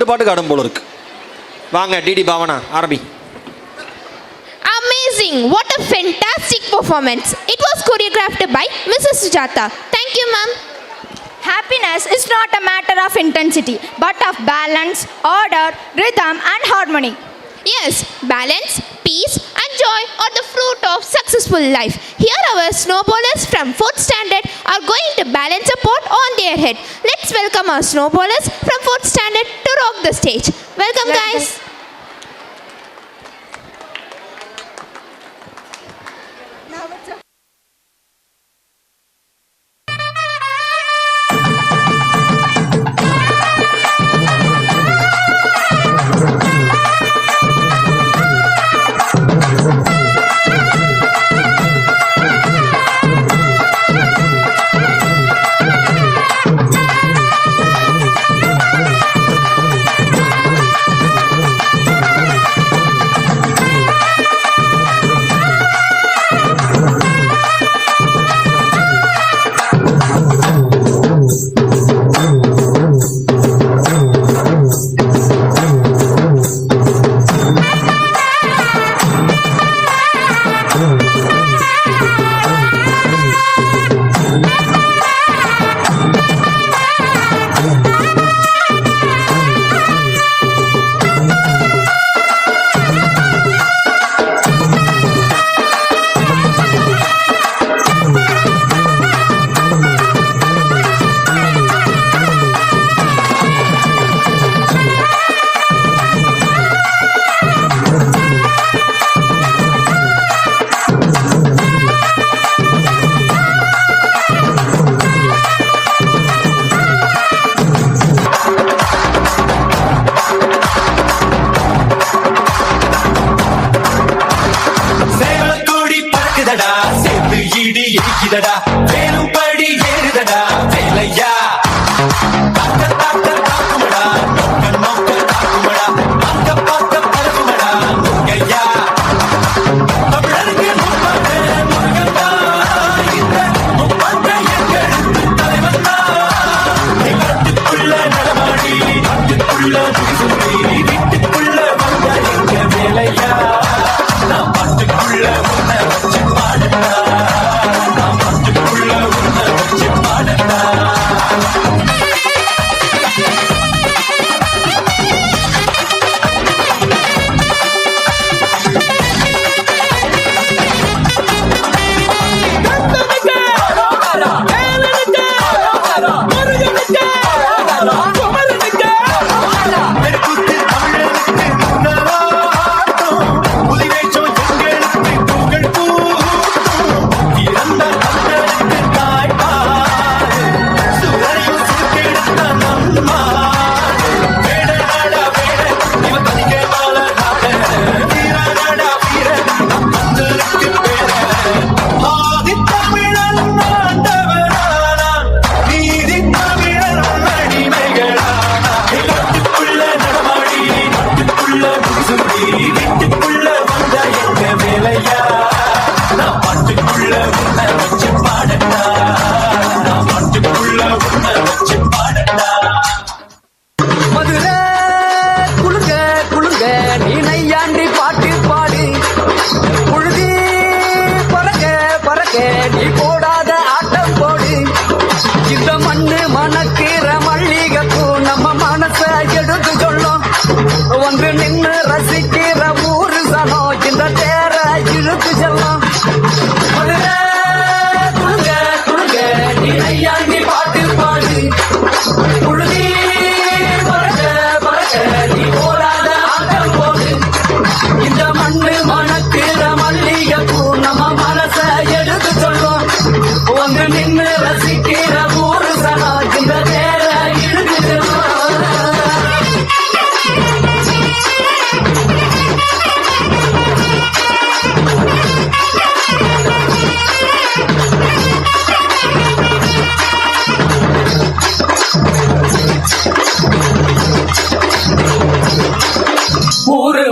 2 பாட்டுக்கு ஆடும் போல இருக்கு. வாங்க டிடி பாவனா ஆரம்பி. Amazing! What a fantastic performance! It was choreographed by Mrs. Sujata. Thank you, ma'am. Happiness is not a matter of intensity, but of balance, order, rhythm, and harmony. Yes, balance, peace, and joy are the fruit of successful life. Here, our snowballers from 4th standard are going to balance a pot on their head. Let's welcome our snowballers from 4th standard to rock the stage. Welcome, guys.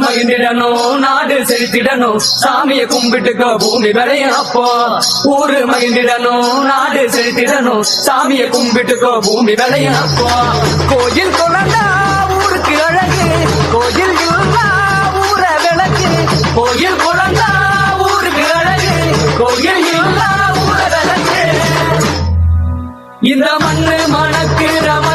மகிழ்ந்திடணும், நாடு செழித்திடணும், சாமியை கும்பிட்டுக்கோ பூமி விளையும் அப்போ. ஊரு மகிழ்ந்திடணும், நாடு செழித்திடணும், சாமியை கும்பிட்டுக்கோ பூமி விளையும் அப்போ. கோயில் குழந்தா ஊருக்கு இருக்கிற